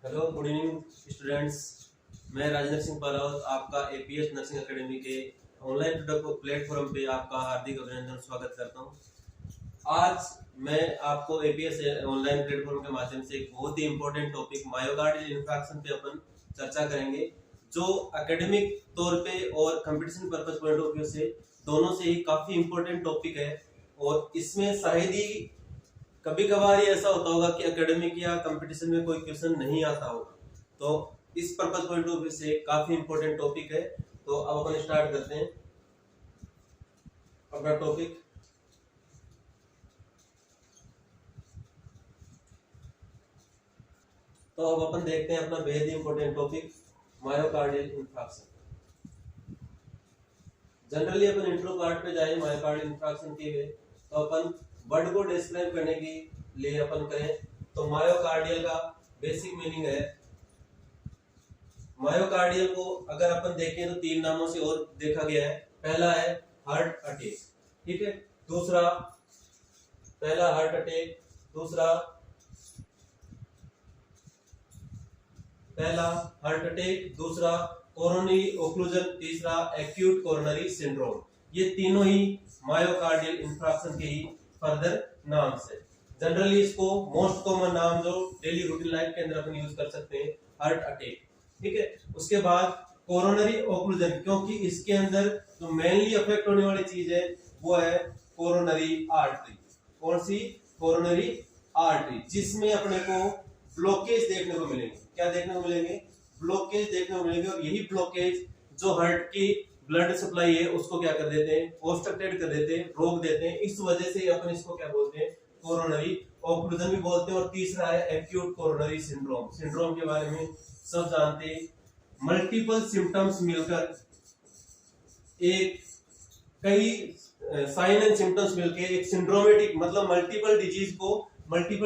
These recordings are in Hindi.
Hello, good evening students. मैं राजेंद्र सिंह पारावत आपका एपीएस नर्सिंग एकेडमी के ऑनलाइन प्लेटफॉर्म पे आपका हार्दिक अभिनंदन स्वागत करता हूं। आज मैं आपको एपीएस ऑनलाइन प्लेटफॉर्म के माध्यम से एक बहुत ही इंपॉर्टेंट टॉपिक मायोकार्डियल इन्फार्क्शन पे अपन चर्चा करेंगे, जो एकेडमिक तौर पे और competition purpose point of view से दोनों से ही काफी इंपॉर्टेंट टॉपिक है। और इसमें शायद ही कभी कभार ऐसा होता होगा कि एकेडमिक या कंपटीशन में कोई क्वेश्चन नहीं आता होगा, तो इस पर्पस पॉइंट ऑफ व्यू से काफी इंपॉर्टेंट टॉपिक है। तो अब अपन स्टार्ट करते हैं अपना टॉपिक। तो अब अपन देखते हैं अपना बेहद important topic myocardial infarction. Generally अपन इंट्रो पार्ट पे जाए मायोकार्डियल इन्फार्क्शन के लिए, तो अपन वर्ड को डिस्क्राइब करने के लिए अपन करें तो मायोकार्डियल का बेसिक मीनिंग है। मायोकार्डियल को अगर अपन देखें तो तीन नामों से और देखा गया है। पहला है हार्ट अटैक, ठीक है। दूसरा, पहला हार्ट अटैक, दूसरा पहला हार्ट अटैक, दूसरा कोरोनरी ओक्लूजन, तीसरा एक्यूट कोरोनरी सिंड्रोम। ये तीनों ही मायोकार्डियल इन्फ्राक्शन के ही फर्दर नाम से। जनरली इसको मोस्ट कॉमन नाम जो डेली रूटीन लाइफ के अंदर अपन यूज कर सकते हैं, हार्ट अटैक, ठीक है। उसके बाद कोरोनरी ओक्लूजन, क्योंकि इसके अंदर जो मेनली अफेक्ट होने वाली चीज है वो है कोरोनरी आर्टरी। कौन सी? कोरोनरी आर्टरी, जिसमें अपने को ब्लॉकेज देखने को मिलेंगे। क्या देखने को मिलेंगे? ब्लॉकेज देखने को मिलेंगे। और यही ब्लॉकेज जो हार्ट की ब्लड सप्लाई है उसको क्या कर देते हैं? ऑब्स्ट्रक्टेड कर देते हैं, रोक देते हैं। इस वजह से अपन इसको क्या बोलते हैं? कोरोनरी ओक्लूजन भी बोलते हैं। और तीसरा है एक्यूट कोरोनरी सिंड्रोम। सिंड्रोम के बारे में सब जानते हैं। मल्टीपल सिम्टम्स मिलकर एक कई साइन एंड सिम्टम्स मिलकर एक सिंड्रोमेटिक, मतलब मल्टीपल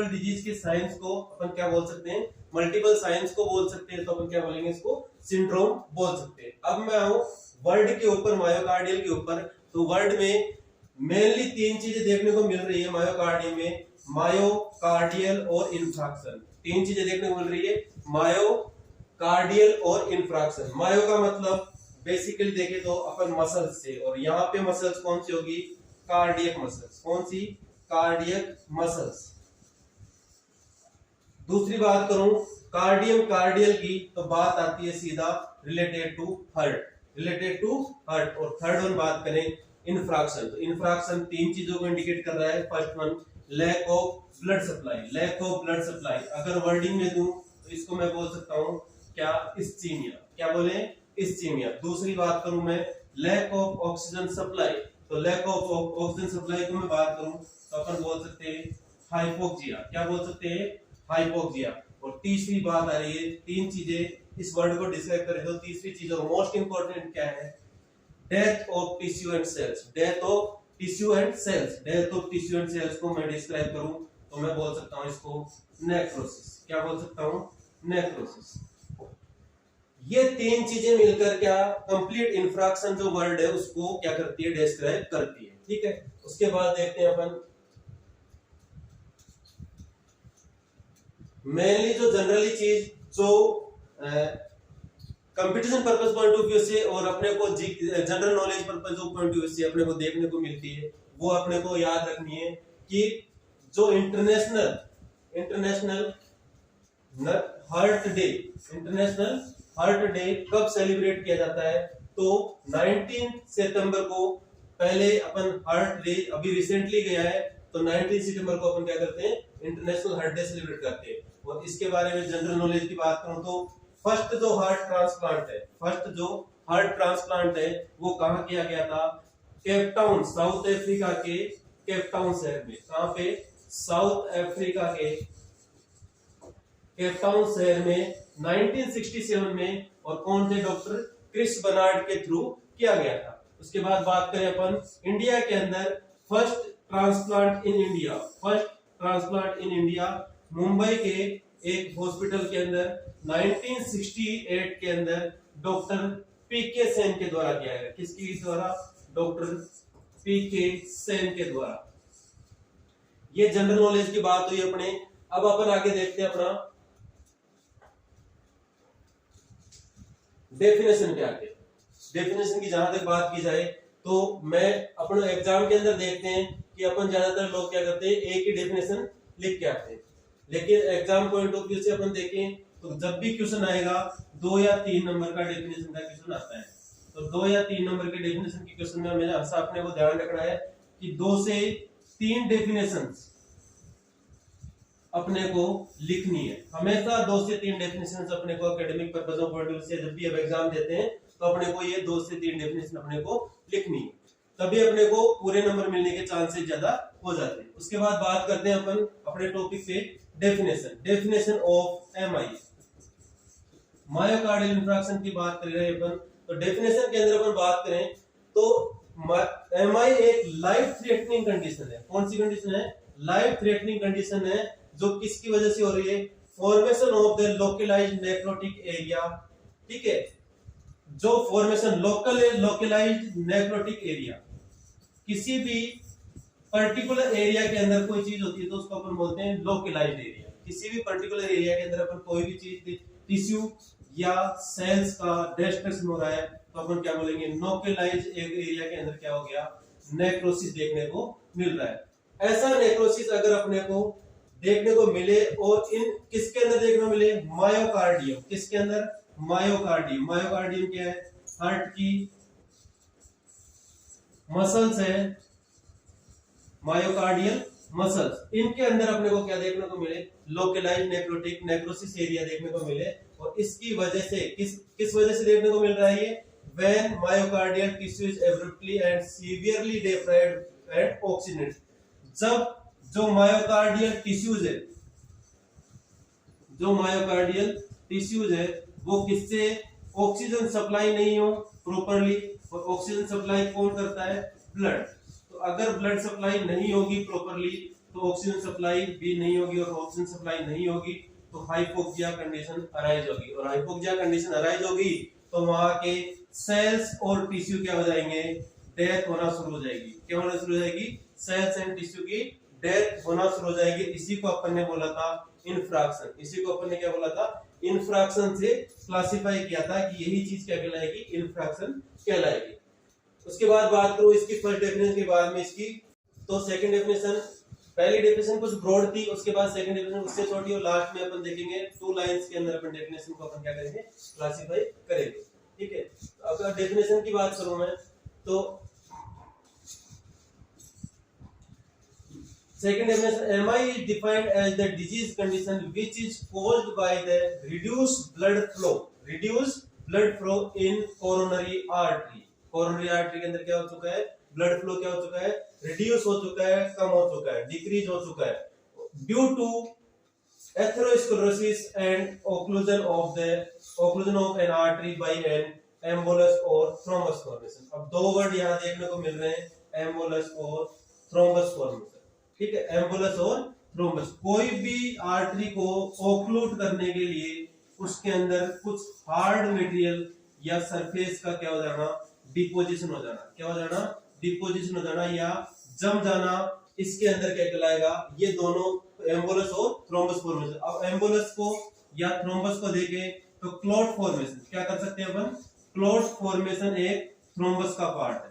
डिजीज के साइंस को अपन क्या बोल सकते हैं? मल्टीपल साइंस को बोल सकते हैं। तो अपन क्या बोलेंगे? इसको सिंड्रोम बोल सकते हैं। अब मैं आऊं वर्ड के ऊपर, मायोकार्डियल के ऊपर। तो वर्ड में मेनली तीन चीजें देखने को मिल रही है मायोकार्डियल में, मायोकार्डियल और इन्फ्राक्शन। तीन चीजें देखने को मिल रही है, मायोकार्डियल और इन्फ्राक्शन। मायो का मतलब बेसिकली देखे तो अपन मसल्स से, और यहाँ पे मसल्स कौन सी होगी? Cardiac muscles. कौन सी? Cardiac muscles. दूसरी बात करूं कार्डियम कार्डियल की, तो बात आती है सीधा related to heart, related to heart. और थर्ड वन बात करें इन्फ्राक्शन, तो इन्फ्राक्शन तीन चीजों को इंडिकेट कर रहा है। First one lack of blood supply, lack of blood supply. अगर वर्डिंग में दूं तो इसको मैं बोल सकता हूं क्या? इस्चीमिया। क्या बोले? इस्चीमिया। दूसरी बात करूं मैं लैक ऑफ ऑक्सीजन सप्लाई, तो लैक ऑफ ऑक्सीजन सप्लाई को मैं बात करूं तो अपन बोल सकते हैं हाइपोक्सिया। क्या बोल सकते हैं? हाइपोक्सिया। और तीसरी बात आ रही है, तीन चीजें इस वर्ड को डिस्क्राइब करें तो तीसरी चीज और मोस्ट इंपॉर्टेंट क्या है? Death of tissue and cells. Death of tissue and cells. Death of tissue and cells को मैं डिस्क्राइब करूं तो मैं बोल सकता हूं इसको नेक्रोसिस। क्या बोल सकता हूं? नेक्रोसिस। ये तीन चीजें मिलकर क्या कंप्लीट इन्फ्राक्शन जो वर्ड है उसको क्या करती है? डिस्क्राइब करती है, ठीक है। उसके बाद देखते हैं अपन मेनली जो जनरली चीज जो competition purpose point of view से और अपने को जनरल नॉलेज पर्पस जो पॉइंट ऑफ व्यू से अपने को देखने को मिलती है, वो अपने को याद रखनी है कि जो international heart day, international heart day कब सेलिब्रेट किया जाता है? तो 19 सितंबर को। पहले अपन हार्ट डे अभी रिसेंटली गया है, तो 19 सितंबर को अपन क्या करते हैं? इंटरनेशनल हार्ट डे सेलिब्रेट करते हैं। और इसके बारे में जनरल नॉलेज की बात करूं तो फर्स्ट जो हार्ट ट्रांसप्लांट है वो कहां किया गया था? केपटाउन, साउथ अफ्रीका के केपटाउन शहर में। कहां पे? साउथ अफ्रीका के केपटाउन शहर में 1967 में। और कौन थे? डॉक्टर क्रिस बर्नार्ड के थ्रू किया गया था। उसके बाद बात करें अपन इंडिया के अंदर, first transplant in India Mumbai के एक हॉस्पिटल के अंदर 1968 के अंदर डॉक्टर पीके सेन के द्वारा किया गया। किसके द्वारा? डॉक्टर पीके सेन के द्वारा। ये जनरल नॉलेज की बात हुई अपने। अब अपन आगे देखते हैं अपना डेफिनेशन क्या है, डेफिनेशन की जहां तक बात की जाए तो मैं अपने एग्जाम के अंदर देखते हैं कि अपन ज्यादातर लोग क्या करते हैं, एक ही डेफिनेशन लिख के आते हैं। लेकिन एग्जाम पॉइंट ऑफ व्यू से अपन देखें तो जब भी क्वेश्चन आएगा 2 या 3 नंबर का डेफिनेशन का क्वेश्चन आता है, तो 2 या 3 नंबर के डेफिनेशन के क्वेश्चन में हमें हमेशा अपने को ध्यान रखना है कि 2 से 3 डेफिनेशंस अपने को लिखनी है। हमेशा 2 से 3 डेफिनेशंस अपने को एकेडमिक पर्पजों पॉइंट ऑफ व्यू से जब भी अब एग्जाम देते हैं तो अपने को ये 2 से 3 डेफिनेशन अपने को लिखनी है, तभी अपने को पूरे नंबर मिलने के चांसेस ज्यादा हो जाते हैं। उसके बाद बात करते हैं अपन अपने टॉपिक पे डेफिनेशन ऑफ एमआई, मायोकार्डियल इंफ्राक्शन की बात कर रहे हैं अपन। तो डेफिनेशन के अंदर अपन बात करें तो एमआई एक लाइफ थ्रेटनिंग कंडीशन है। कौन सी कंडीशन है? लाइफ थ्रेटनिंग कंडीशन है, जो किसकी वजह से हो रही है? Formation of the localised necrotic area. ठीक है, जो फॉर्मेशन लोकलाइज्ड नेक्रोटिक एरिया, किसी भी पर्टिकुलर एरिया के अंदर कोई चीज होती है तो उसको अपन बोलते हैं लोकलाइज्ड एरिया। किसी भी पर्टिकुलर एरिया के अंदर अपन कोई भी चीज टिश्यू या सेल्स का डिस्ट्रक्शन हो रहा है तो अपन क्या बोलेंगे? लोकलाइज्ड एरिया के अंदर क्या हो गया? नेक्रोसिस देखने को मिल रहा है। ऐसा नेक्रोसिस अगर अपने को देखने को मिले और इन किसके अंदर देखने को मिले? मायोकार्डियम। किसके अंदर? मायोकार्डियम। मायोकार्डियम क्या है? हार्ट की मसल्स है, मायोकार्डियल मसल्स। इनके अंदर अपने को क्या देखने को मिले? लोकलाइज्ड नेक्रोटिक नेक्रोसिस एरिया देखने को मिले। और इसकी वजह से किस वजह से देखने को मिल रहा है ये? When myocardial tissue is abruptly and severely deprived and oxygenated. जब जो मायोकार्डियल टिश्यूज है वो किससे ऑक्सीजन सप्लाई नहीं हो प्रॉपरली, और ऑक्सीजन सप्लाई कौन करता है? ब्लड। तो अगर ब्लड सप्लाई नहीं होगी प्रॉपरली तो ऑक्सीजन सप्लाई भी नहीं होगी, और ऑक्सीजन सप्लाई नहीं होगी तो हाइपोक्सिया कंडीशन अराइज होगी, और हाइपोक्सिया कंडीशन अराइज होगी तो वहां के सेल्स और टिश्यू क्या हो जाएंगे? डेथ होना शुरू हो जाएगी। क्या होना शुरू हो जाएगी? सेल्स एंड टिश्यू की डेथ होना शुरू हो जाएगी। इसी को अपन ने बोला था इन्फ्रैक्शन। इसी को अपन ने क्या बोला था? इन्फ्रैक्शन से क्लासिफाई किया था कि यही चीज क्या कहलाएगी? इन्फ्रैक्शन कहलाएगी। उसके बाद बात करूं इसकी फर्स्ट डेफिनेशन के बाद में इसकी, तो सेकंड डेफिनेशन, पहली डेफिनेशन कुछ ब्रॉड थी, उसके बाद सेकंड डेफिनेशन उससे छोटी, और लास्ट में अपन देखेंगे 2 लाइंस के अंदर अपन डेफिनेशन को अपन क्या करेंगे? क्लासिफाई करेंगे। ठीक है, अगर डेफिनेशन की बात करूं मैं तो second definition, MI is defined as the disease condition which is caused by the reduced blood flow in coronary artery। coronary artery के अंदर क्या हो चुका है? blood flow क्या हो चुका है? reduce हो चुका है, कम हो चुका है, decrease हो चुका है, due to atherosclerosis and occlusion of an artery by an embolus or thrombus formation। अब 2 वर्ड यहाँ देखने को मिल रहे हैं, embolus और thrombus formation। ठीक है, एम्बुलस और थ्रोम्बस। कोई भी आर्टरी को ओक्लूड करने के लिए उसके अंदर कुछ हार्ड मटेरियल या सरफेस का क्या हो जाना? डिपोजिशन हो जाना। क्या हो जाना? डिपोजिशन हो जाना या जम जाना। इसके अंदर क्या कहलाएगा? ये दोनों एम्बुलस और थ्रोम्बस फॉर्मेशन। अब एम्बुलस को या थ्रोम्बस को देखें तो क्लॉट फॉर्मेशन क्या कर सकते हैं अपन? क्लॉट फॉर्मेशन एक थ्रोम्बस का पार्ट है,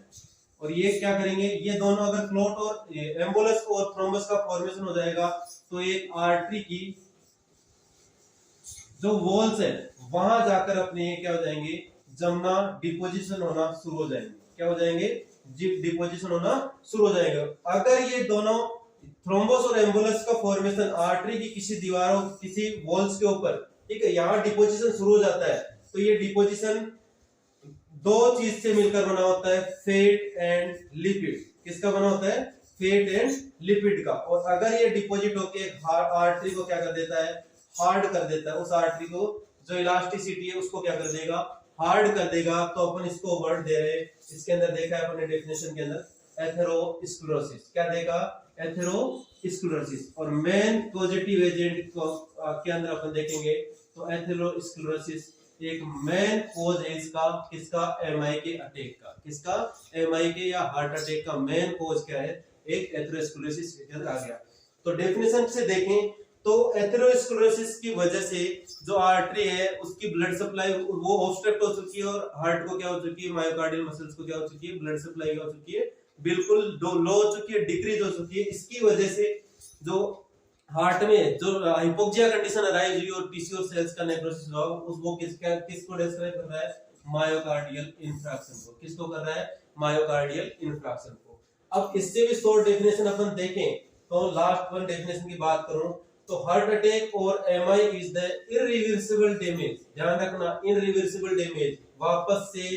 और ये क्या करेंगे? ये दोनों अगर क्लॉट और एम्बुलस और थ्रोम्बस का फॉर्मेशन हो जाएगा तो एक आर्टरी की जो वॉल्स है वहां जाकर अपने क्या हो जाएंगे? जमना, डिपोजिशन होना शुरू हो जाएंगे। क्या हो जाएंगे? डिपोजिशन होना शुरू हो जाएगा। अगर ये दोनों थ्रोम्बस और एम्बुलस का फॉर्मेशन आर्टरी की किसी दीवारों, किसी वॉल्स के ऊपर, ठीक है, यहाँ डिपोजिशन शुरू हो जाता है, तो ये डिपोजिशन 2 चीज से मिलकर बना होता है, फैट एंड लिपिड। किसका बना होता है? फैट एंड लिपिड का। और अगर ये डिपॉजिट होके आर्टरी को क्या कर देता है? हार्ड कर देता है। उस आर्टरी को जो इलास्टिसिटी है उसको क्या कर देगा? हार्ड कर देगा। तो अपन इसको वर्ड दे रहे हैं, इसके अंदर देखा है अपने डेफिनेशन के अंदर, एथेरोस्क्लेरोसिस। क्या देगा? एथेरोस्क्लेरोसिस। और मेन पॉजिटिव एजेंट के अंदर अपन देखेंगे तो एथेरोस्क्लेरोसिस एक मेन कॉज है इसका, किसका? एमआई के अटैक का। किसका? एमआई के या हार्ट अटैक का मेन कॉज क्या है? एक एथेरोस्क्लेरोसिस आ गया। तो डेफिनेशन से देखें तो एथेरोस्क्लेरोसिस की वजह से जो आर्टरी है उसकी ब्लड सप्लाई वो ऑब्स्ट्रक्ट हो चुकी है और हार्ट को क्या हो चुकी है, मायोकार्डियल मसल्स को क्या हो चुकी है, ब्लड सप्लाई क्या हो चुकी है, बिल्कुल लो हो चुकी है, डिक्रीज हो चुकी है। इसकी वजह से जो हार्ट में जो हाइपोक्सिया कंडीशन अराइज हुई और टिश्यू और सेल्स का नेक्रोसिस हुआ, वो किसको डिस्क्राइब कर रहा है, मायोकार्डियल इंफ्राक्शन को। किसको कर रहा है, मायोकार्डियल इंफ्राक्शन को। अब इससे भी शॉर्ट डेफिनेशन अपन देखें तो लास्ट वन डेफिनेशन की बात करूं तो हार्ट अटैक और MI is the irreversible damage. ध्यान रखना, इरिवर्सिबल डैमेज, वापस से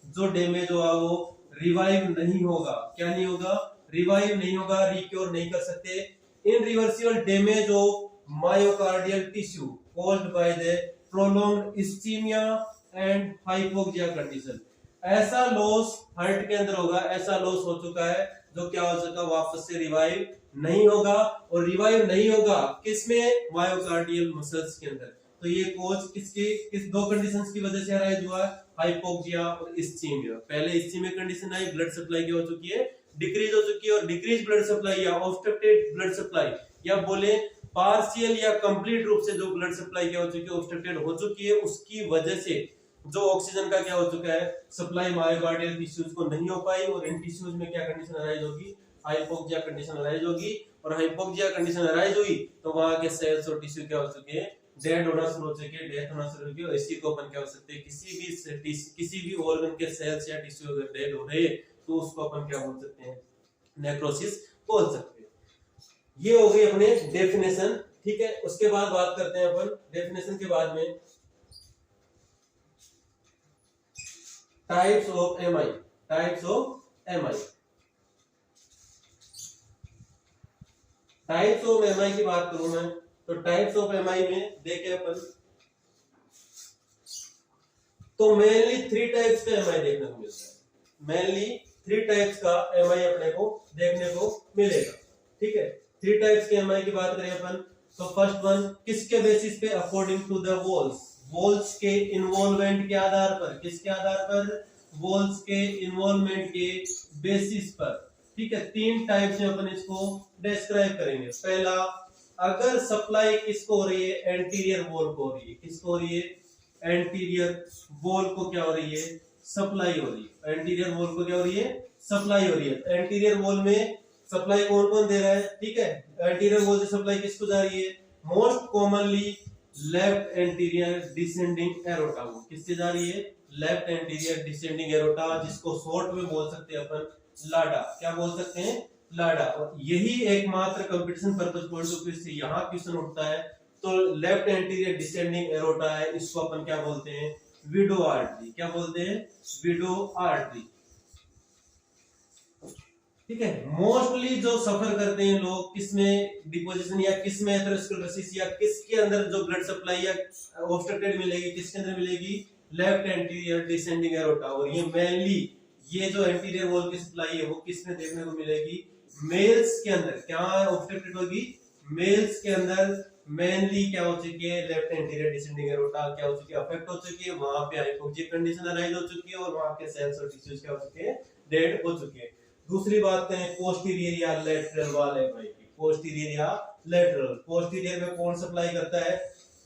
जो डैमेज हुआ वो रिवाइव नहीं होगा। क्या नहीं होगा, रिवाइव नहीं होगा, रिक्योर नहीं कर सकते। Irreversible damage of myocardial tissue caused by the prolonged ischaemia and hypoxia condition. ऐसा लॉस हार्ट के अंदर होगा, ऐसा लॉस हो चुका है जो क्या हो चुका, वापस से रिवाइव नहीं होगा। और रिवाइव नहीं होगा किसमें, मायोकार्डियल मसल्स के अंदर। तो ये कोज किस दो कंडीशंस की वजह से अराइज हुआ है, हाइपोक्सिया और इस्चीमिया। पहले इस्चीमिया कंडीशन आई, ब्लड सप्लाई क्या हो चुकी है, डिक्रीज हो चुकी है। और डिक्रीज ब्लड सप्लाई या ऑब्स्ट्रक्टेड ब्लड सप्लाई या बोले पार्शियल या कंप्लीट रूप से जो ब्लड सप्लाई क्या हो चुकी है, ऑब्स्ट्रक्टेड हो चुकी है, उसकी वजह से जो ऑक्सीजन का क्या हो चुका है, सप्लाई मायोकार्डियल टिश्यूज को नहीं हो पाई। और इन टिश्यूज में क्या कंडीशन अराइज होगी, हाइपोक्सिया कंडीशन अराइज होगी। और हाइपोक्सिया कंडीशन अराइज हुई तो वहां के सेल्स और टिश्यू क्या हो चुके हैं, डेड होना शुरू हो चुके हैं, डेथ होना शुरू हो चुकी है। इसी को अपन क्या हो सकते हैं, किसी भी ऑर्गन के सेल्स या टिश्यू अगर डेड हो रहे तो उसको अपन क्या बोल सकते हैं, नेक्रोसिस बोल सकते हैं। ये हो गई अपने डेफिनेशन, ठीक है। उसके बाद बात करते हैं अपन डेफिनेशन के बाद में types of MI. Types of MI, types of MI की बात करूं मैं तो टाइप्स ऑफ एमआई में देखें अपन तो मेनली 3 टाइप्स का एमआई देखने को मिलता है। मेनली 3 टाइप्स का एमआई अपने को देखने को मिलेगा, ठीक है। 3 टाइप्स के एमआई की बात करें अपन तो फर्स्ट वन किसके बेसिस पे, अकॉर्डिंग टू द वॉल्स के इन्वॉल्वमेंट के आधार पर। किसके आधार पर, वॉल्स के इन्वॉल्वमेंट के बेसिस पर, ठीक है। 3 टाइप्स में अपन इसको डिस्क्राइब करेंगे। पहला, अगर सप्लाई किसको हो रही है, एंटीरियर वॉल को हो रही है। किसको हो रही है, एंटीरियर वॉल को क्या हो रही है, सप्लाई हो रही है। एंटीरियर वॉल को क्या हो रही है, सप्लाई हो रही है। एंटीरियर वॉल में सप्लाई कौन कौन दे रहा है, ठीक है। एंटीरियर वॉल से सप्लाई किसको जा रही है, most commonly left anterior descending aorta को। किससे जा रही है, लेफ्ट एंटीरियर डिसेंडिंग एरोटा, जिसको शॉर्ट में बोल सकते हैं अपन लाडा। क्या बोल सकते हैं, लाडा। और यही एकमात्र competition purpose point of view से यहाँ क्वेश्चन उठता है तो लेफ्ट एंटीरियर डिसेंडिंग एरोटा है, इसको अपन क्या बोलते हैं, विडो आर्टरी। क्या बोलते हैं, विडो आर्टरी, ठीक है। मोस्टली जो सफर करते हैं लोग किसमें, डिपोजिशन या किसमें एथेरोस्क्लेरोसिस या किसके अंदर जो ब्लड सप्लाई या ऑब्स्ट्रक्टेड मिलेगी, किसके अंदर मिलेगी, लेफ्ट एंटीरियर डिसेंडिंग एरोटा। और ये मेनली ये जो एंटीरियर वॉल की सप्लाई है वो किसमें देखने को मिलेगी, मेल्स के अंदर। क्या ऑब्स्ट्रक्टेड होगी, मेल्स के अंदर मेनली क्या हो चुकी है, लेफ्ट एंटीरियर डिसेंडिंग एरोटा क्या हो चुकी है, अफेक्ट हो चुकी है। वहां पे हाइपोक्सिया कंडीशन अराइज हो चुकी है और वहां के सेल्स और टिश्यूज क्या हो चुके हैं, डेड हो चुके हैं। दूसरी बात करें पोस्टीरियर या लेटरल वॉल एमआई की। पोस्टीरियर या लेटरल, पोस्टीरियर में कौन सप्लाई करता है,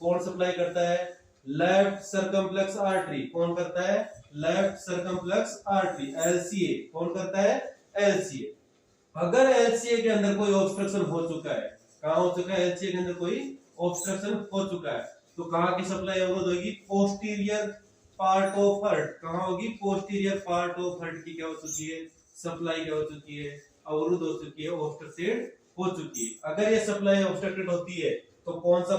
कौन सप्लाई करता है, लेफ्ट सर्कम्फ्लेक्स आर्टरी। कौन करता है, लेफ्ट सर्कम्फ्लेक्स आर्टरी, एलसीए। कौन करता है, एलसीए। अगर एलसीए के अंदर कोई ऑब्स्ट्रक्शन हो चुका है, कहां हो चुका है, एलसीए के अंदर कोई ऑब्स्ट्रक्शन हो चुका है तो कहां की सप्लाई अवरुद्ध होगी, पोस्टीरियर पार्ट ऑफ हार्ट। कहां होगी, पोस्टीरियर पार्ट ऑफ हार्ट की क्या हो चुकी है, सप्लाई क्या हो चुकी है, अवरुद्ध हो चुकी है, ऑब्स्ट्रक्टेड हो चुकी है। अगर ये सप्लाई ऑब्स्ट्रक्टेड होती है तो कौन सा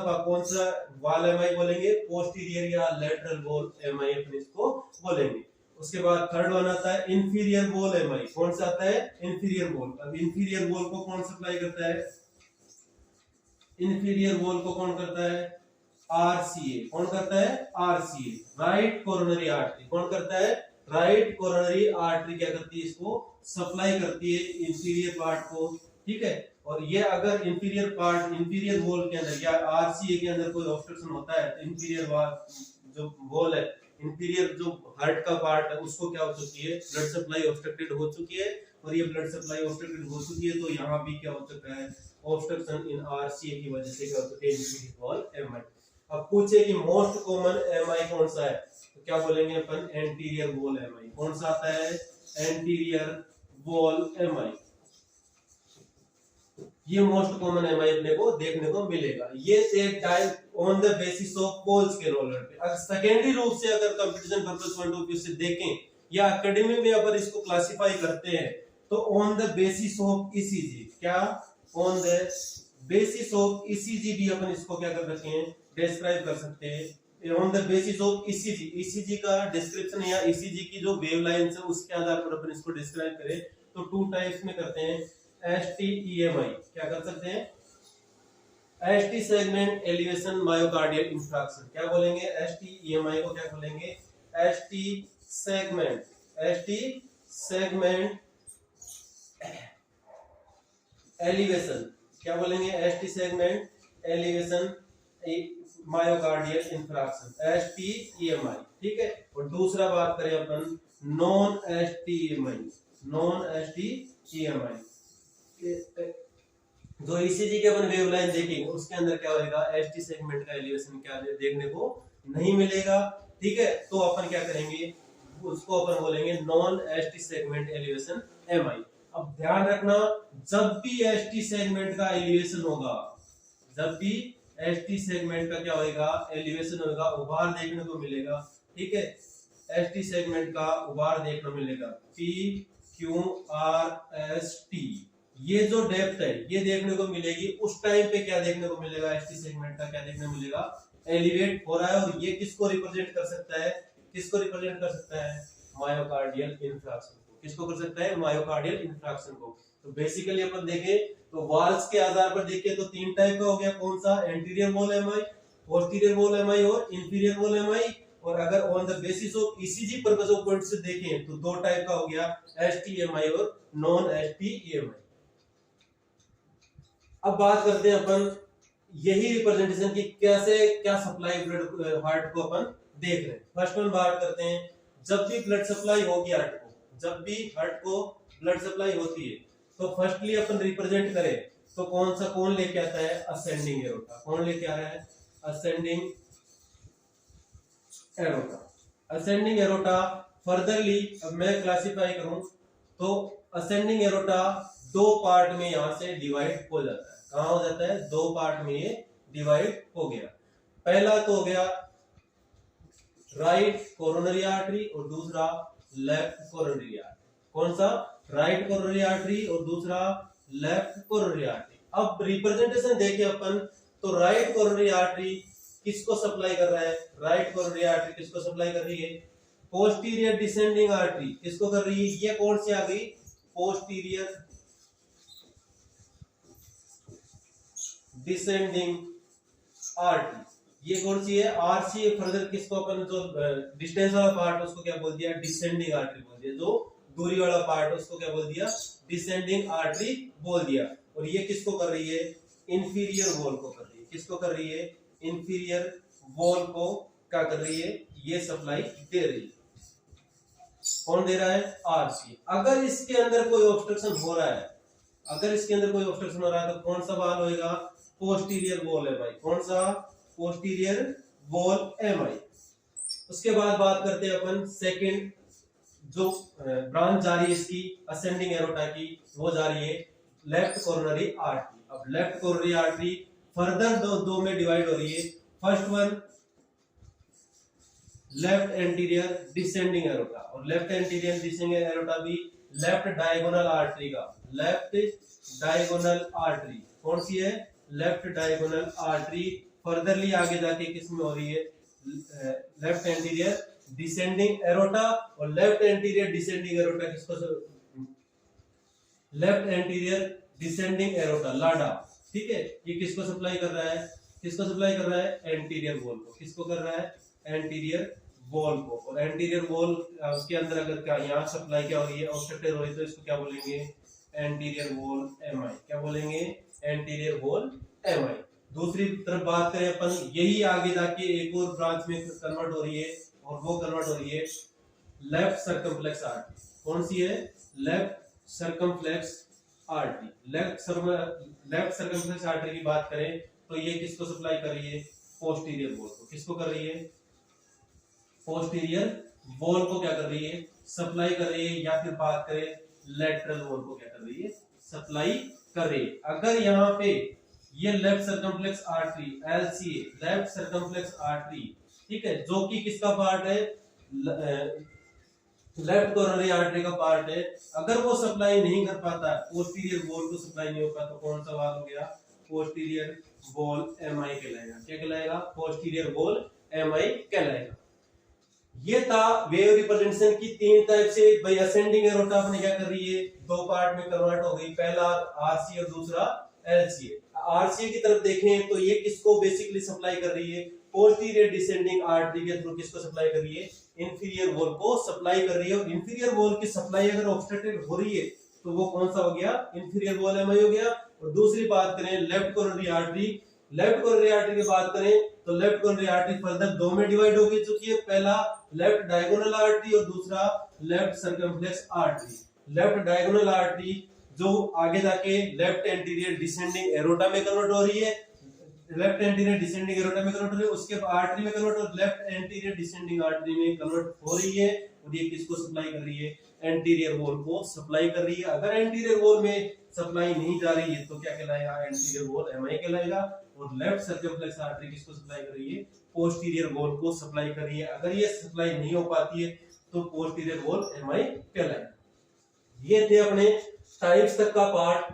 वॉल एमआई बोलेंगे, पोस्टीरियर या लेटरल वॉल एमआई अपन इसको बोलेंगे। उसके बाद थर्ड वन आता है इंफीरियर वॉल एमआई। कौन सा आता है, इंफीरियर वॉल। अब इंफीरियर वॉल को कौन सप्लाई करता है, इंफीरियर वॉल को कौन करता है, आरसीए। कौन करता है, आरसीए, राइट कोरोनरी आर्टरी। कौन करता है, राइट कोरोनरी आर्टरी क्या करती है, इसको सप्लाई करती है इंफीरियर पार्ट को, ठीक है। और ये अगर इंफीरियर पार्ट, इंफीरियर वॉल के अंदर या आरसीए के अंदर कोई ऑब्स्ट्रक्शन होता है तो इंफीरियर जो वॉल है, इंफीरियर जो हार्ट का पार्ट है उसको क्या हो चुकी है, ब्लड सप्लाई ऑब्स्ट्रक्टेड हो चुकी है। और ये ब्लड सप्लाई ऑब्स्ट्रक्टेड हो चुकी है तो यहाँ भी क्या हो चुका है, ऑब्स्ट्रक्शन इन आरसीए की वजह से क्या होता है इंटीरियर वॉल एमआई। अब पूछे कि मोस्ट कॉमन एमआई कौन सा है, तो क्या बोलेंगे अपन एंटीरियर वॉल एमआई। कौन सा आता है एंटीरियर वॉल एमआई, ये मोस्ट कॉमन एमआई अपने को देखने को मिलेगा। ये एक type on the basis of pole scale roller पे। अगर सेकेंडरी रूप से अगर competition purpose point of view से देखें या एकेडमी में अगर इसको क्लासिफाई करते हैं तो on the basis of ECG, क्या on the basis of ECG भी अपन इसको क्या कर सकते हैं डिस्क्राइब कर सकते हैं। On the basis of ECG, ECG का डिस्क्रिप्शन या ईसीजी की जो वेवलाइंस है उसके आधार पर अपन इसको डिस्क्राइब करें तो टू टाइप्स में करते हैं। STEMI क्या कर सकते हैं ST सेगमेंट एलिवेशन मायोकार्डियल इंफ्राक्शन, क्या बोलेंगे STEMI को क्या बोलेंगे ST सेगमेंट एलिवेशन, क्या बोलेंगे ST segment elevation myocardial infarction STEMI, ठीक है। और दूसरा बात करें अपन नॉन STEMI जो ईसीजी के अपन वेवलाइन देखेंगे उसके अंदर क्या होगा एसटी सेगमेंट का एलिवेशन क्या देखने को नहीं मिलेगा, ठीक है। तो अपन क्या करेंगे उसको अपन बोलेंगे non ST segment elevation MI. अब ध्यान रखना जब भी एसटी सेगमेंट का एलिवेशन होगा, जब भी एसटी सेगमेंट का क्या होगा एलिवेशन होगा उभार देखने को मिलेगा, ठीक है। एसटी सेगमेंट का उभार देखने को मिलेगा PQRST, ये जो डेप्थ है ये देखने को मिलेगी। उस टाइम पे क्या देखने को मिलेगा एसटी सेगमेंट का क्या देखने को मिलेगा एलिवेट हो रहा है। और ये किसको रिप्रेजेंट कर सकता है, किसको रिप्रेजेंट कर सकता है मायोकार्डियल इंफ्राक्शन को, किसको कर सकता है मायोकार्डियल इंफ्राक्शन को। तो बेसिकली अपन देखें तो वॉल्स के आधार पर देखें तो तीन टाइप का हो गया, कौन सा anterior wall MI, posterior wall MI और इंफीरियर वॉल एमआई। और अगर on the basis of ECG purpose of point से देखें तो दो टाइप का हो गया एसटीएमआई और नॉन एसटीएमआई। अब बात करते हैं अपन यही रिप्रेजेंटेशन की कैसे क्या सप्लाई ब्लड हार्ट को अपन देख रहे हैं। फर्स्ट वन बात करते हैं जब भी ब्लड सप्लाई होगी हार्ट को, जब भी हार्ट को ब्लड सप्लाई होती है तो फर्स्टली अपन रिप्रेजेंट करें तो कौन लेके आता है असेंडिंग एरोटा। कौन लेके आ रहा है ascending aorta. Ascending aorta furtherly अब मैं क्लासिफाई करूं तो असेंडिंग एरोटा दो पार्ट में यहां से डिवाइड हो जाता है। कहां हो जाता है दो पार्ट में ये डिवाइड हो गया। पहला तो हो गया राइट कोरोनरी आर्टरी और दूसरा लेफ्ट कोरोनरी आर्टरी। कौन सा राइट कोरोनरी आर्टरी और दूसरा लेफ्ट कोरोनरी आर्टरी। अब रिप्रेजेंटेशन देखे अपन तो राइट कोरोनरी आर्टरी किसको सप्लाई कर रहा है, राइट कोरोनरी आर्टरी किसको सप्लाई कर रही है पोस्टीरियर डिसेंडिंग आर्टरी किसको कर रही है, ये कौन सी आ गई पोस्टीरियर डिसेंडिंग आर्टरी। ये कौन सी है आरसी। फर्दर किसको अपन जो डिस्टेंस वाला पार्ट उसको क्या बोल दिया डिसेंडिंग आर्टरी बोल दिया, जो दूरी वाला पार्ट उसको क्या बोल दिया डिसेंडिंग आर्टरी बोल दिया। और ये किसको कर रही है इंफीरियर वॉल को कर रही है, किसको कर रही है इंफीरियर वॉल को क्या कर रही है ये सप्लाई दे रही है। कौन दे रहा है आरसी। अगर इसके अंदर कोई ऑब्स्ट्रक्शन हो रहा है, अगर इसके अंदर कोई ऑब्स्ट्रक्शन हो रहा है तो कौन सा वाल होएगा पोस्टीरियर वॉल एमआई। कौन सा पोस्टीरियर वॉल एमआई। उसके बाद बात करते हैं अपन सेकंड जो ब्रांच जा रही है इसकी असेंडिंग एरोटा की, वो जा रही है लेफ्ट कोरोनरी आर्टरी। अब लेफ्ट कोरोनरी आर्टरी फर्दर दो में डिवाइड हो रही है। First one left anterior descending aorta और लेफ्ट एंटीरियर डिसेंडिंग एरोटा भी लेफ्ट डायगोनल आर्टरी का, लेफ्ट डायगोनल आर्टरी कौन सी है लेफ्ट डायगोनल आर्टरी। फर्दरली आगे जाके किसमें हो रही है लेफ्ट एंटीरियर डिसेंडिंग एरोटा। और लेफ्ट एंटीरियर डिसेंडिंग एरोटा किसको लेफ्ट एंटीरियर डिसेंडिंग एरोटा लाडा, ठीक है। ये किसको सप्लाई कर रहा है, किसको सप्लाई कर रहा है एंटीरियर वॉल को, किसको कर रहा है एंटीरियर वॉल को। और एंटीरियर वॉल उसके अंदर अगर क्या यहाँ सप्लाई क्या हो रही है ऑब्स्ट्रक्टेड हो रही है तो इसको क्या बोलेंगे एंटीरियर वॉल एमआई। क्या बोलेंगे एंटीरियर वॉल एमआई। दूसरी तरफ बात करें अपन यही आगे जाके एक और ब्रांच में कन्वर्ट हो रही है और वो कन्वर्ट हो रही है लेफ्ट सर्कमफ्लेक्स आर्टरी। कौन सी है left circumflex artery. Left circumflex artery की बात करें तो ये किसको सप्लाई कर रही है? पोस्टीरियर वॉल को। किसको कर रही है? पोस्टीरियर वॉल को क्या कर रही है? सप्लाई कर रही है। या फिर बात करें लेटरल वॉल को क्या कर रही है? सप्लाई कर रही है। अगर यहाँ पे ये left circumflex artery LCA, left circumflex artery, ठीक है, जो कि किसका पार्ट है? लेफ्ट कोरोनरी आर्टरी का पार्ट है। अगर वो सप्लाई नहीं कर पाता, पोस्टीरियर वॉल को सप्लाई नहीं हो पाता, तो कौन सा वाल हो गया? पोस्टीरियर वॉल MI कहलाएगा। क्या कहलाएगा? पोस्टीरियर वॉल MI कहलाएगा। ये था वेव रिप्रेजेंटेशन की तीन टाइप से। भाई असेंडिंग एरोटा अपने क्या कर रही है? दो पार्ट में कन्वर्ट हो गई। पहला RC और दूसरा LCA। RCA की तरफ देखें तो ये किसको बेसिकली सप्लाई कर रही है? पोस्टीरियर डिसेंडिंग आर्टरी के थ्रू किसको सप्लाई कर रही है? इंफीरियर वॉल को सप्लाई कर रही है। और इंफीरियर वॉल की सप्लाई अगर ऑब्स्ट्रक्टेड हो रही है तो वो कौन सा हो गया? इंफीरियर वॉल MI हो गया। और दूसरी बात करें left coronary artery, left coronary artery की बात करें तो लेफ्ट कोरोनरी आर्टरी फर्दर दो में डिवाइड हो चुकी है। पहला लेफ्ट डायगोनल आर्टरी और दूसरा left circumflex artery. Left diagonal artery जो आगे जाके लेफ्ट एंटीरियर डिसेंडिंग एरोटा में कन्वर्ट हो रही है, लेफ्ट एंटीरियर डिसेंडिंग एरोटा में कन्वर्ट हो रही है, उसके बाद आर्टरी में कन्वर्ट हो, लेफ्ट एंटीरियर डिसेंडिंग आर्टरी में कन्वर्ट हो रही है। और ये किसको सप्लाई कर रही है? एंटीरियर वॉल को सप्लाई कर रही है। अगर एंटीरियर वॉल में सप्लाई नहीं जा रही है तो क्या कहलाएगा? एंटीरियर वॉल MI कहलाएगा। और लेफ्ट सर्कमफ्लेक्स आर्टरी किसको सप्लाई कर रही है? पोस्टीरियर वॉल को सप्लाई कर रही है। अगर ये सप्लाई नहीं हो पाती है तो पोस्टीरियर वॉल MI कहलाएगा। ये थे अपने टाइप्स तक का पार्ट।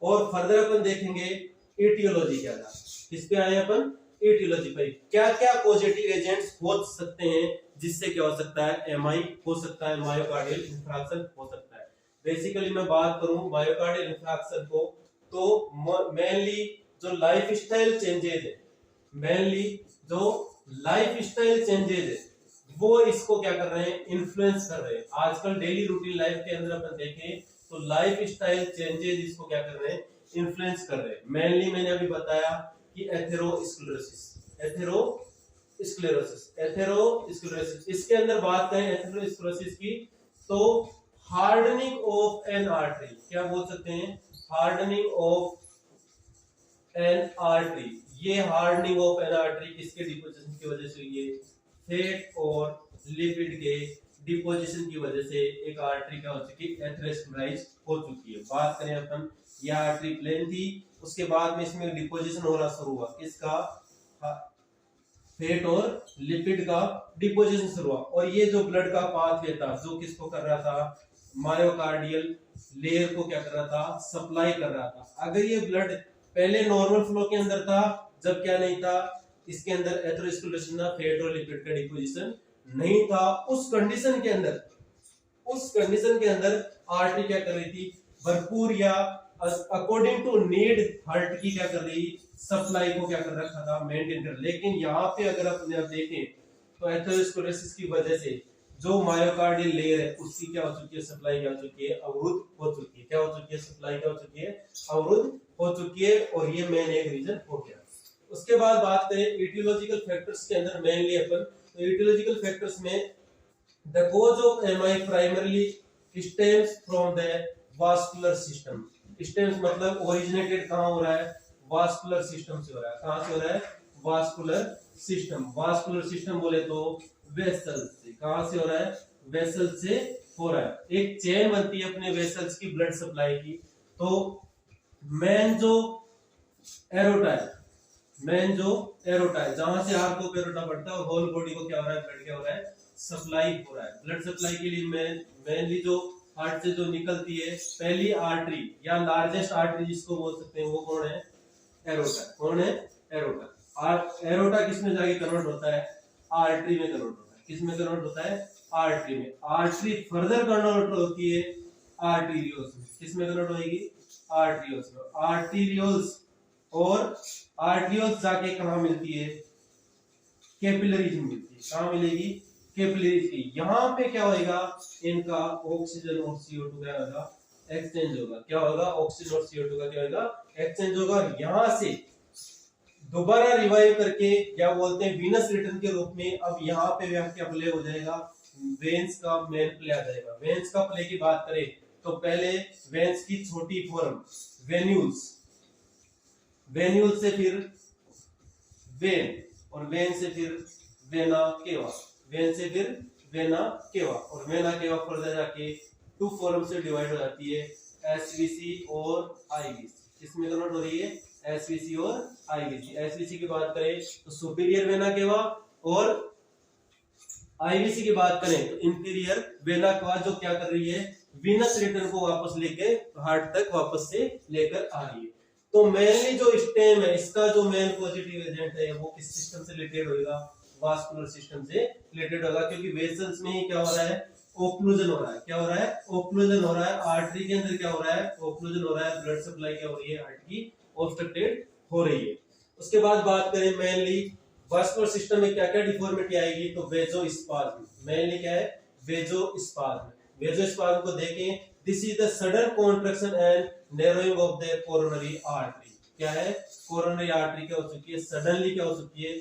और फर्दर अपन देखेंगे एटियोलॉजी क्या था। किस पे आए अपन? एटियोलॉजी पे। क्या क्या पॉजिटिव एजेंट्स हो सकते हैं जिससे क्या हो सकता है? MI हो सकता है, मायोकार्डियल इंफ्राक्शन हो सकता है। बेसिकली मैं बात करूं मायोकार्डियल इंफ्राक्शन को तो मेनली जो लाइफस्टाइल चेंजेस है, मेनली जो लाइफस्टाइल चेंजेस है वो इसको क्या कर रहे हैं? इन्फ्लुएंस कर रहे हैं। आजकल डेली रूटीन लाइफ के अंदर अपन देखें तो लाइफस्टाइल चेंजेस इसको क्या कर रहे हैं? इन्फ्लुएंस कर रहे हैं। मेनली मैंने अभी बताया कि एथेरोस्क्लेरोसिस। इसके अंदर बात करें एथेरोस्क्लेरोसिस की तो हार्डनिंग ऑफ एन आर्टरी, क्या बोल सकते हैं? Hardening of N artery. ये हार्डनिंग ऑफ एन आर्टरी किसके डिपोजिशन की वजह से हुई है? फैट और लिपिड के डिपोजिशन की वजह से एक आर्टरी क्या हो चुकी है? एथेरोस्क्लेराइज हो चुकी है। बात करें अपन, यह आर्टरी प्लेन थी, उसके बाद में इसमें डिपोजिशन होना शुरू हुआ। किसका? फैट और लिपिड का डिपोजिशन शुरू हुआ। और ये जो ब्लड का पाथवे था जो किसको कर रहा था? मायोकार्डियल लेयर को क्या कर रहा था? सप्लाई कर रहा था। अगर ये ब्लड पहले नॉर्मल फ्लो के अंदर था, जब क्या नहीं था? इसके अंदर एथेरोस्क्लेरोसिस ना, फैट और लिपिड का डिपोजिशन नहीं था, उस कंडीशन के अंदर आर्टरी क्या कर रही थी? भरपूर या अकॉर्डिंग टू नीड हार्ट की क्या कर रही? सप्लाई को क्या कर रखा था? मेंटेन कर। लेकिन यहाँ पे अगर अपने आप देखें तो एथेरोस्क्लेरोसिस की वजह से जो मायोकार्डियल लेयर है उसकी क्या हो चुकी है? सप्लाई क्या हो चुकी है? अवरुद्ध हो चुकी है। क्या हो चुकी है? सप्लाई क्या हो चुकी है? अवरुद्ध हो चुकी है। और ये मेन एक रीजन हो गया। उसके बाद बात करें एटियोलॉजिकल फैक्टर्स के अंदर, मेनली अपन तो एटियोलॉजिकल फैक्टर्स में the cause of MI primarily stems from the vascular system. Stems मतलब ओरिजिनेटेड कहां हो रहा है? वास्कुलर सिस्टम से हो रहा है। कहां से हो रहा है? Vascular system. वास्कुलर सिस्टम बोले तो वेसल्स से। कहां से हो रहा है? वेसल्स से हो रहा है। एक चेन बनती है अपने वेसल्स की ब्लड सप्लाई की। तो मेन जो एरोटा है जहां से आर्क ऑफ एरोटा बढ़ता है और होल बॉडी को क्या हो रहा है? ब्लड क्या हो रहा है? सप्लाई हो रहा है। ब्लड सप्लाई के लिए मेनली जो हार्ट से जो निकलती है पहली आर्टरी या लार्जेस्ट आर्टरी जिसको बोल सकते हैं वो कौन है? एरोटा। कौन है? एरोटा। एरोटा किसमें जाके कन्वर्ट होता है? आर्टरी में कन्वर्ट होता है। किसमें कन्वर्ट होता है? आर्टरी में। आर्टरी फर्दर कन्वर्ट होती है आर्टीरियोल्स में। किसमें कन्वर्ट होगी? आर्टीरियोल्स में। आर्टीरियोल्स और आर्टीरियोल्स जाके कहां मिलती है? कैपिलरीज में मिलती है। कहां मिलेगी? कैपिलरीज की। यहाँ पे क्या होगा? इनका ऑक्सीजन और CO2 क्या होगा? एक्सचेंज होगा। क्या होगा? ऑक्सीजन और CO2 का क्या होगा? एक्सचेंज होगा। यहाँ से दोबारा रिवाइव करके क्या बोलते हैं? वीनस रिटर्न के रूप में अब यहाँ पे क्या प्ले हो जाएगा? वेन्स का मेन प्ले आ जाएगा। वेन्स का प्ले की बात करें तो पहले वेन्स की छोटी फॉर्म वेन्यूल्स, वेन्यूल से फिर वेन, और वेन से फिर वेना केवा, वेन से फिर वेना केवा, और वेना केवा फर्दर जाके टू फॉर्म से डिवाइड हो जाती है, एसवीसी और आईवीसी। इसमें कन्वर्ट हो रही है एसवीसी और आईवीसी। एसवीसी की बात करें तो सुपीरियर वेना केवा, और आईवीसी की बात करें तो इंफीरियर वेना केवा, जो क्या कर रही है, वीनस रिटर्न को वापस लेके हार्ट तक वापस से लेकर आ रही है। तो मेनली जो स्टेम है, इसका जो मेन पॉजिटिव एजेंट है वो किस सिस्टम से रिलेटेड होगा, वास्कुलर सिस्टम से रिलेटेड होगा, क्योंकि वेसल्स में ही क्या हो रहा है, ओक्लूजन हो रहा है। क्या हो रहा है, ओक्लूजन हो रहा है। आर्टरी के अंदर क्या हो रहा है, ओक्लूजन हो रहा है। ब्लड सप्लाई क्या हो रही है, हार्ट की ऑब्स्ट्रक्टेड हो रही है। उसके बाद बात करें मेनली वास्कुलर सिस्टम में क्या क्या डिफॉर्मिटी आएगी, तो वेजोस्पाज्म, मेनली क्या है, वेजोस्पाज्म। वेजोस्पाज्म को देखें, this is the sudden contraction and narrowing of the coronary artery. क्या है, कोरोनरी आर्टरी क्या हो चुकी है, सडनली क्या हो चुकी है,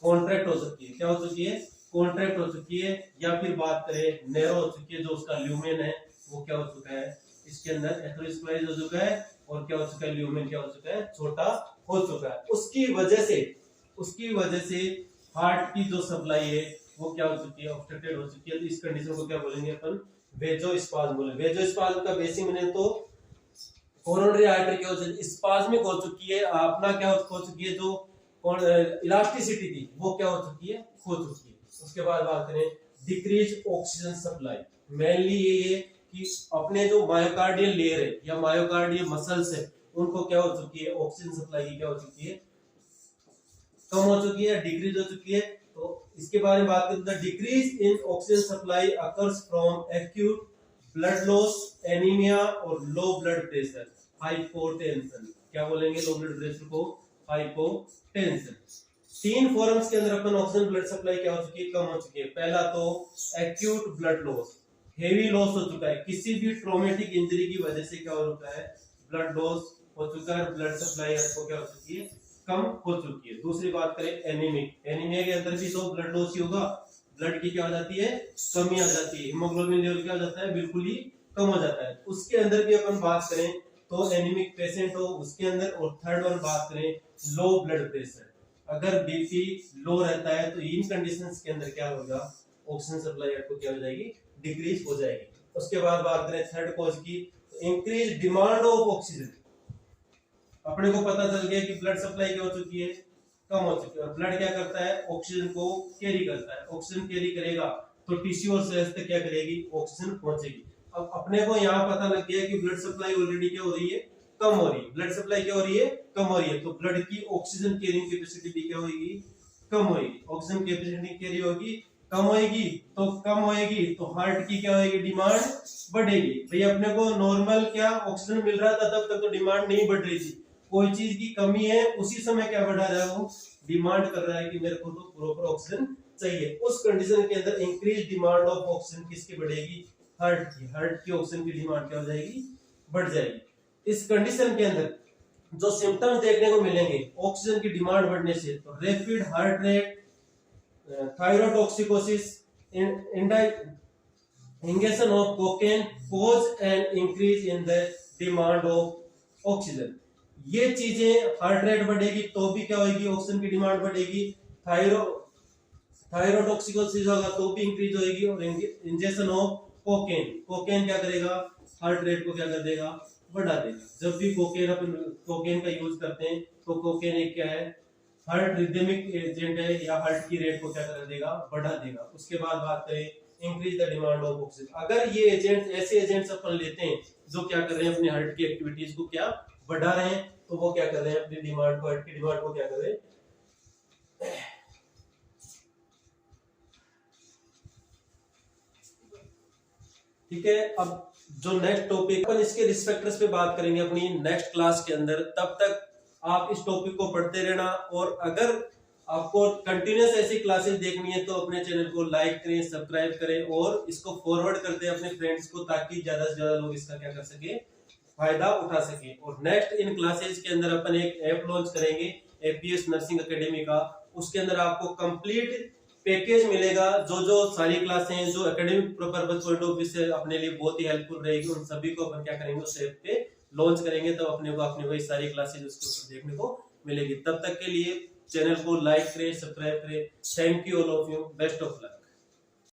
कॉन्ट्रैक्ट हो चुकी है। क्या हो चुकी है, कॉन्ट्रैक्ट हो चुकी है। या फिर बात करें नैरो हो चुकी है, जो उसका ल्यूमेन है वो क्या हो चुका है, इसके अंदर एथेरोस्क्लेरोसिस हो चुका है, और क्या हो चुका है, ल्यूमेन क्या हो चुका है, छोटा हो चुका है। उसकी वजह से हार्ट की जो सप्लाई है वो क्या हो चुकी है, ऑब्स्ट्रक्टेड हो चुकी है। तो इस कंडीशन को क्या बोलेंगे अपन, वेजोस्पाज्म बोलेंगे। वेजोस्पाज्म का बेसिक मीनिंग तो कोरोनरी आर्टरी क्या हो चुकी है, स्पाज्मिक हो चुकी है, अपना क्या हो चुकी है, जो इलास्टिसिटी थी वो क्या हो चुकी है, खो चुकी है। उसके बाद बात करें डिक्रीज ऑक्सीजन सप्लाई, मेनली ये है कि अपने जो मायोकार्डियल लेयर है या मायोकार्डियल मसल्स है उनको क्या हो चुकी है, ऑक्सीजन सप्लाई की क्या हो चुकी है, कम हो चुकी है, डिक्रीज हो चुकी है। तो इसके बारे में बात करें तो decrease in oxygen supply occurs from acute blood loss, anaemia और लो ब्लड प्रेशर, हाइपोटेंशन। क्या बोलेंगे, लो ब्लड प्रेशर को हाइपोटेंशन। तीन फॉर्म्स के अंदर अपन ऑक्सीजन ब्लड सप्लाई क्या हो चुकी है, कम हो चुकी है। पहला तो acute blood loss, heavy loss हो चुका है, किसी भी ट्रॉमेटिक इंजरी की वजह से क्या हो चुका है, ब्लड लॉस हो चुका है, ब्लड सप्लाई आपको क्या हो चुकी है, कम हो चुकी है। दूसरी बात करें एनीमिक, एनीमिया के अंदर भी तो ब्लड लॉस ही होगा, ब्लड की क्या हो जाती है, कमी आ जाती है, हीमोग्लोबिन लेवल क्या हो जाता है, बिल्कुल ही कम हो जाता है। उसके अंदर भी अपन बात करें तो एनीमिक पेशेंट हो उसके अंदर। और थर्ड वन बात करें लो ब्लड प्रेशर, अगर बीपी लो रहता है तो इन कंडीशंस के अंदर क्या होगा, ऑक्सीजन सप्लाई आपको क्या हो जाएगी, डिक्रीज हो जाएगी। उसके बाद बात करें थर्ड कॉज की, इंक्रीज डिमांड ऑफ ऑक्सीजन। अपने को पता चल गया कि ब्लड सप्लाई क्या हो चुकी है, कम हो चुकी है, और ब्लड क्या करता है, ऑक्सीजन को कैरी करता है। ऑक्सीजन कैरी करेगा तो टिश्यू और सेल्स तक क्या करेगी, ऑक्सीजन पहुंचेगी। अब अपने को यहाँ पता लग गया कि ब्लड सप्लाई ऑलरेडी क्या हो रही है, कम हो रही है, ब्लड सप्लाई क्या हो रही है, कम हो रही है, तो ब्लड की ऑक्सीजन कैरिंग कैपेसिटी भी क्या होगी, कम होगी। ऑक्सीजन कैपेसिटी कैरी होगी, कम होगी, तो कम होगी तो हार्ट की क्या होगी, डिमांड बढ़ेगी। भाई अपने को नॉर्मल क्या ऑक्सीजन मिल रहा था तब तक तो डिमांड नहीं बढ़ रही थी, कोई चीज की कमी है उसी समय क्या बढ़ा रहा है, वो डिमांड कर रहा है कि मेरे को तो प्रॉपर ऑक्सीजन चाहिए। उस कंडीशन के अंदर इंक्रीज डिमांड ऑफ ऑक्सीजन किसकी बढ़ेगी, हार्ट की। हार्ट की ऑक्सीजन की डिमांड क्या हो जाएगी, बढ़ जाएगी। इस कंडीशन के अंदर जो सिम्टम्स देखने को मिलेंगे ऑक्सीजन की डिमांड बढ़ने से, तो rapid heart rate, thyrotoxicosis, injection of cocaine cause and increase in the demand of oxygen. ये चीजें, हार्ट रेट बढ़ेगी तो भी क्या होगी, ऑक्सीजन की डिमांड बढ़ेगी, थायरोटॉक्सिकोसिस होगा तो भी इंक्रीज होगी, और इंजेक्शन ऑफ कोकेन, कोकेन क्या करेगा, हार्ट रेट को क्या कर देगा, बढ़ा देगा। जब भी अपन कोकेन का यूज करते हैं तो कोकेन एक क्या है, हार्ट रिदमिक एजेंट है, या हार्ट की रेट को क्या कर देगा, बढ़ा देगा। उसके बाद बात करें increase the demand of oxygen. अगर ये एजेंट, ऐसे एजेंट्स अपन लेते हैं जो क्या कर रहे हैं, अपने हार्ट की एक्टिविटीज को क्या बढ़ा रहे हैं, तो वो क्या कर रहे हैं, अपनी डिमांड को, हार्ट की डिमांड को क्या कर रहे हैं। ठीक है, अब जो नेक्स्ट टॉपिक अपन इसके रिस्पेक्टर्स पे बात करेंगे अपनी नेक्स्ट क्लास के अंदर। तब तक आप इस टॉपिक को पढ़ते रहना, और अगर आपको कंटिन्यूस ऐसी क्लासेस देखनी है तो अपने चैनल को लाइक करें, सब्सक्राइब करें, और इसको फॉरवर्ड कर दें अपने फ्रेंड्स को, ताकि ज्यादा से ज्यादा लोग इसका क्या कर सके, फायदा उठा सके। और नेक्स्ट इन क्लासेस के अंदर अपन एक ऐप लॉन्च करेंगे एपीएस नर्सिंग एकेडमी का। उसके अंदर आपको कंप्लीट पैकेज मिलेगा, जो जो सारी क्लासें हैं जो academic purpose point of view से अपने लिए बहुत ही हेल्पफुल रहेगी, उन सभी को अपन क्या करेंगे उस ऐप पे लॉन्च करेंगे, तो अपने को अपनी वही सारी क्लासेज उसके ऊपर देखने को मिलेगी। तब तक के लिए चैनल को लाइक करें, सब्सक्राइब करें। Thank you all of you, best of luck.